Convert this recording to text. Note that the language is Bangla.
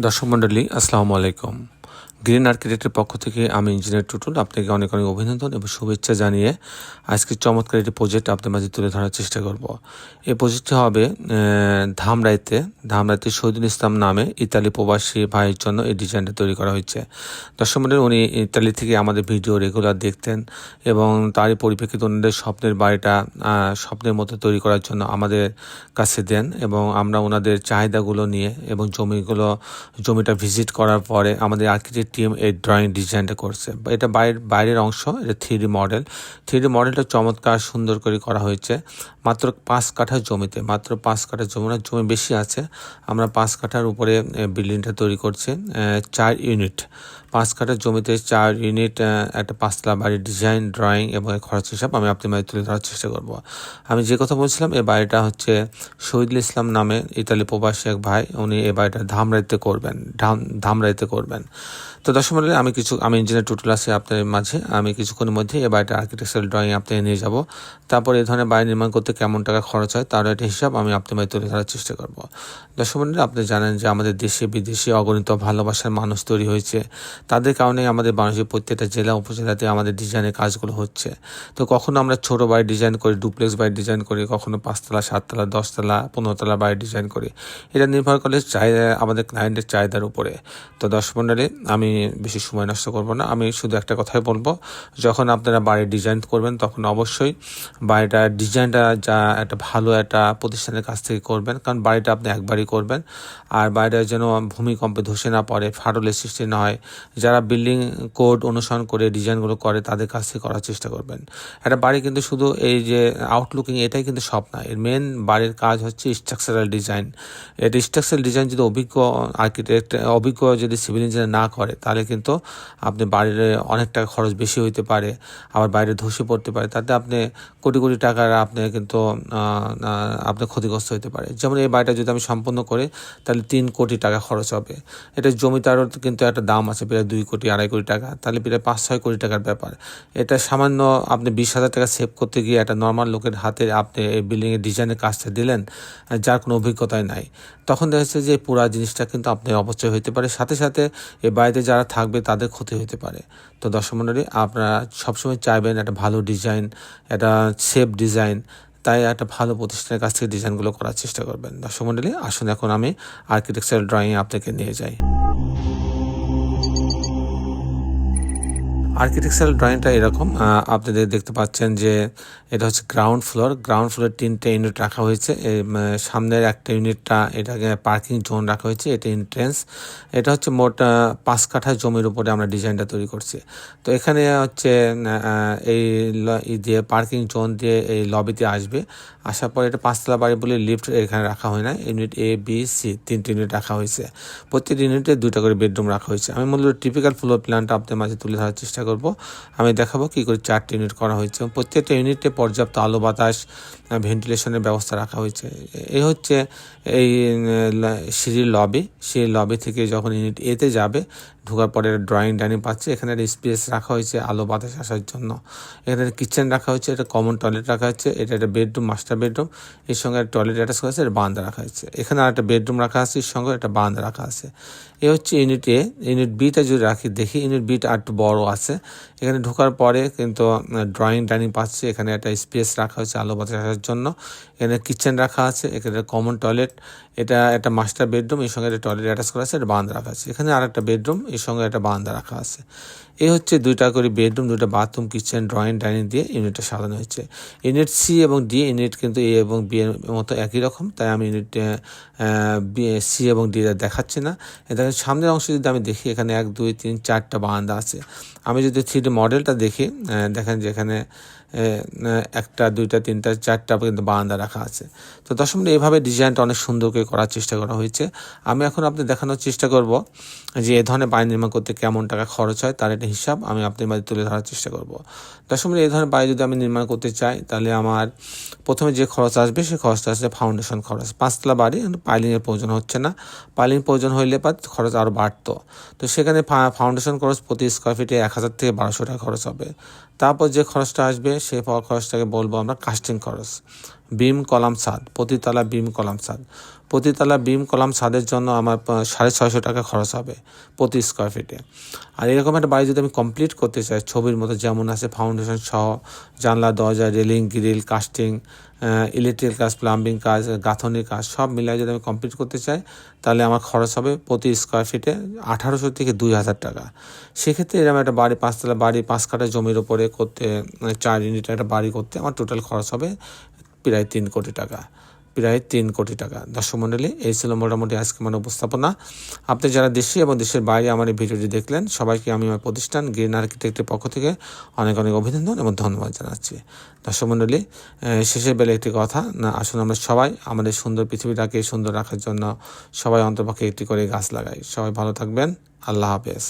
দর্শক মণ্ডলী আসসালামু আলাইকুম। গ্রিন আর্কিটেক্টের পক্ষ থেকে আমি ইঞ্জিনিয়ার টুটুল আপনাকে অনেক অভিনন্দন এবং শুভেচ্ছা জানিয়ে আজকে চমৎকার একটি প্রজেক্ট আপনার মাঝে তুলে ধরার চেষ্টা করব। এই প্রজেক্টটি হবে ধামরাইতে শহীদুল ইসলাম নামে ইতালি প্রবাসী ভাইয়ের জন্য এই ডিজাইনটা তৈরি করা হয়েছে। দর্শক মণ্ডলী উনি ইতালি থেকে আমাদের ভিডিও রেগুলার দেখতেন এবং তারই পরিপ্রেক্ষিতে ওনাদের স্বপ্নের বাড়িটা স্বপ্নের মতো তৈরি করার জন্য আমাদের কাছে দেন এবং আমরা ওনাদের চাহিদাগুলো নিয়ে এবং জমিটা ভিজিট করার পরে আমাদের আর্কিটেক্ট টিম এই ড্রয়িং ডিজাইনটা করছে। এটা বাইরের অংশ, এটা 3D মডেলটা চমৎকার সুন্দর করে করা হয়েছে মাত্র 5 কাঠা জমিতে। মাত্র 5 কাঠা জমি না, জমি বেশি আছে। আমরা 5 কাঠার উপরে বিল্ডিংটা তৈরি করছি। 4 ইউনিট, 5 কাঠা জমিতে 4 ইউনিট একটা 5তলা বাড়ির ডিজাইন, ড্রয়িং এবং খরচ হিসাব আমি আপনার মাঝে তুলে ধরার চেষ্টা করব। আমি যে কথা বলছিলাম, এই বাড়িটা হচ্ছে শহীদুল ইসলাম নামে ইতালি প্রবাসী এক ভাই, উনি এই বাড়িটা ধামরাইতে করবেন। তো দর্শক মণ্ডলী আমি ইঞ্জিনিয়ার টুটুল আছি আপনাদের মাঝে। আমি কিছুক্ষণের মধ্যে এই বাড়িটা আর্কিটেকচারাল ড্রয়িং আপনাকে নিয়ে যাব। তারপর এই ধরনের বাড়ি নির্মাণ করতে কেমন টাকা খরচ হয় তার একটা হিসাব আমি আপনার মাঝে তুলে ধরার চেষ্টা করব। দর্শক মণ্ডলী, আপনি জানেন যে আমাদের দেশে বিদেশে অগণিত ভালোবাসার মানুষ তৈরি হয়েছে। তাদের কারণে আমাদের বাংলাদেশের প্রত্যেকটা জেলা উপজেলাতে আমাদের ডিজাইনের কাজগুলো হচ্ছে। তো কখনো আমরা ছোট বাড়ি ডিজাইন করি, ডুপ্লেক্স বাড়ি ডিজাইন করি, কখনো 5তলা, 7তলা, 10তলা, 15তলা বাড়ি ডিজাইন করি। এটা নির্ভর করে আমাদের ক্লায়েন্টের চাহিদার উপরে। তো দর্শক মণ্ডলী, আমি বেশি সময় নষ্ট করব না, আমি শুধু একটা কথাই বলবো, যখন আপনারা বাড়ি ডিজাইন করবেন তখন অবশ্যই বাড়িটার ডিজাইনটা একটা ভালো একটা প্রতিষ্ঠানের কাছ থেকে করবেন, কারণ বাড়িটা আপনি একবারই করবেন। আর বাড়িটা যেন ভূমিকম্পে ধসে না পড়ে, ফাটলের সৃষ্টি না হয়। যারা বিল্ডিং কোড অনুসরণ করে ডিজাইনগুলো করে তাদের কাছ থেকে করার চেষ্টা করবেন। একটা বাড়ি কিন্তু শুধু এই যে আউটলুকিং এটাই কিন্তু সব না, এর মেন বাড়ির কাজ হচ্ছে স্ট্রাকচারাল ডিজাইন। এটা স্ট্রাকচারাল ডিজাইন যদি অভিজ্ঞ যদি সিভিল ইঞ্জিনিয়ার না করে তাহলে কিন্তু আপনি বাড়ির অনেক টাকা খরচ বেশি হইতে পারে, আবার বাইরে ধসে পড়তে পারে, তাতে আপনি কোটি কোটি টাকার আপনি কিন্তু আপনি ক্ষতিগ্রস্ত হতে পারে। যেমন এই বাড়িটা যদি আমি সম্পূর্ণ করি তাহলে 3 কোটি টাকা খরচ হবে। এটা জমিটারও কিন্তু একটা দাম আছে, প্রায় 2 কোটি 2.5 কোটি টাকা, তাহলে প্রায় 5-6 কোটি টাকার ব্যাপার। এটা সামান্য আপনি 20,000 টাকা সেভ করতে গিয়ে একটা নর্মাল লোকের হাতে আপনি এই বিল্ডিংয়ের ডিজাইনের কাজটা দিলেন, যার কোনো অভিজ্ঞতাই নাই। তখন দেখা যাচ্ছে যে পুরা জিনিসটা কিন্তু আপনার অপচয় হতে পারে, সাথে সাথে এই বাড়িতে যারা থাকবে তাদের ক্ষতি হতে পারে। তো দর্শক মণ্ডলী, আপনারা সবসময় চাইবেন একটা ভালো ডিজাইন, একটা সেফ ডিজাইন, তাই একটা ভালো প্রতিষ্ঠানের কাছ থেকে ডিজাইনগুলো করার চেষ্টা করবেন। দর্শক মণ্ডলী, আসুন এখন আমি আর্কিটেকচারাল ড্রয়িং আপনাকে নিয়ে যাই। আর্কিটেকচারাল ড্রয়িংটা এরকম, আপনাদের দেখতে পাচ্ছেন যে এটা হচ্ছে গ্রাউন্ড ফ্লোর 3টে ইউনিট রাখা হয়েছে। সামনের একটা ইউনিটটা এটাকে পার্কিং জোন রাখা হয়েছে, এটা এন্ট্রেন্স। এটা হচ্ছে মোট 5 কাঠা জমির উপরে আমরা ডিজাইনটা তৈরি করছি। তো এখানে হচ্ছে এই দিয়ে পার্কিং জোন দিয়ে এই লবিতে আসবে, আসার পর এটা 5তলা বাড়ি বলে লিফট এখানে রাখা হয় না। ইউনিট A, B, C 3টে ইউনিট রাখা হয়েছে। প্রত্যেকটি ইউনিটে 2টা করে বেডরুম রাখা হয়েছে। আমি মূলত টিপিক্যাল ফ্লোর প্ল্যানটা আপনাদের মাঝে তুলে ধরার চেষ্টা করব। আমি দেখাবো কি করে 4টে ইউনিট করা হয়েছে। প্রত্যেকটা ইউনিটে পর্যাপ্ত আলো বাতাস ভেন্টিলেশনের ব্যবস্থা রাখা হয়েছে। এই হচ্ছে এই সিঁড়ির লবি। সেই লবি থেকে যখন ইউনিট এতে যাবে, ঢোকার পরে ড্রয়িং ডাইনিং পাচ্ছে, এখানে একটা স্পেস রাখা হয়েছে আলো বাতাস আসার জন্য। এখানে কিচেন রাখা হয়েছে, এটা কমন টয়লেট রাখা হচ্ছে, এটা একটা বেডরুম, মাস্টার বেডরুম, এর সঙ্গে একটা টয়লেট অ্যাটাচ করা আছে, এটা বারান্দা রাখা হয়েছে। এখানে আর একটা বেডরুম রাখা আছে, এর সঙ্গে একটা বারান্দা রাখা আছে। এ হচ্ছে ইউনিট A। ইউনিট বিটা যদি দেখি ইউনিট বিটা আর একটু বড় আছে। এখানে ঢোকার পরে কিন্তু ড্রয়িং ডাইনিং পাচ্ছে, এখানে একটা স্পেস রাখা হয়েছে আলো বাতাস আসার জন্য। এখানে কিচেন রাখা আছে, এখানে কমন টয়লেট, এটা একটা মাস্টার বেডরুম, এর সঙ্গে একটা টয়লেট অ্যাটাচ করা আছে, এটা বারান্দা রাখা আছে। এখানে আর একটা বেডরুম, এর সঙ্গে একটা বারান্দা রাখা আছে। এই হচ্ছে 2টা করে বেডরুম, 2টা বাথরুম, কিচেন, ড্রয়িং ডাইনিং দিয়ে ইউনিটটা সাজানো হয়েছে। ইউনিট C এবং D ইউনিট কিন্তু A এবং B এর মতো একই রকম, তাই আমি ইউনিট C এবং D দেখাচ্ছি না। এটা সামনের অংশ যদি আমি দেখি, এখানে 1, 2, 3, 4টা বারান্দা আছে। আমি যদি 3D মডেলটা দেখি, দেখেন যেখানে 1টা 2টা 3টা 4টা পর্যন্ত বারান্দা রাখা আছে। তো দর্শক এইভাবে ডিজাইনটা অনেক সুন্দর করে করার চেষ্টা করা হয়েছে। আমি এখন আপনাদের দেখানোর চেষ্টা করব যে এই ধরনের বাড়ি নির্মাণ করতে কেমন টাকা খরচ হয় তার একটা হিসাব আমি আপনাদের মাঝে তুলে ধরার চেষ্টা করব। দর্শক এই ধরনের বাড়ি যদি আমি নির্মাণ করতে চাই তাহলে আমার প্রথমে যে খরচ আসবে সেই খরচটা আসবে ফাউন্ডেশন খরচ। 5তলা বাড়ি কিন্তু পাইলিংয়ের প্রয়োজন হচ্ছে না, পাইলিং প্রয়োজন হইলে খরচ আরও বাড়তো। তো সেখানে ফাউন্ডেশন খরচ প্রতি স্কোয়ার ফিটে 1000 থেকে 1200 টাকা খরচ হবে। তারপর যে খরচটা আসবে সেই খরচটাকে বলবো আমরা কাস্টিং খরচ। বিম কলাম ছাদ, প্রতিতলা বিম কলাম ছাদ প্রতিতলা বিম কলাম ছাদের জন্য আমার 650 টাকা খরচ হবে প্রতি স্কোয়ার ফিটে। আর এরকম একটা বাড়ি যদি আমি কমপ্লিট করতে চাই ছবির মতো যেমন আছে ফাউন্ডেশন সহ জানলা দরজা রেলিং গ্রিল কাস্টিং ইলেকট্রিক কাজ প্লাম্বিং কাজ গাঁথনির কাজ সব মিলিয়ে যদি আমি কমপ্লিট করতে চাই তাহলে আমার খরচ হবে প্রতি স্কোয়ার ফিটে 1800 থেকে 2000 টাকা। সেক্ষেত্রে এরকম একটা বাড়ি 5 তলা বাড়ি 5 কাঠা জমির ওপরে করতে 4 ইউনিট একটা বাড়ি করতে আমার টোটাল খরচ হবে প্রায় 3 কোটি টাকা। দর্শক মণ্ডলী, এই ছিল মোটামুটি আজকে আমার উপস্থাপনা। আপনি যারা দেশে এবং দেশের বাইরে আমার এই ভিডিওটি দেখলেন সবাইকে আমি আমার প্রতিষ্ঠান গ্রিন আর্কিটেক্টের পক্ষ থেকে অনেক অনেক অভিনন্দন এবং ধন্যবাদ জানাচ্ছি। দর্শক মণ্ডলী, শেষের বেলা একটি কথা, না আসুন আমরা সবাই আমাদের সুন্দর পৃথিবীটাকে সুন্দর রাখার জন্য সবাই অন্তপক্ষে একটি করে গাছ লাগাই। সবাই ভালো থাকবেন। আল্লাহ হাফেজ।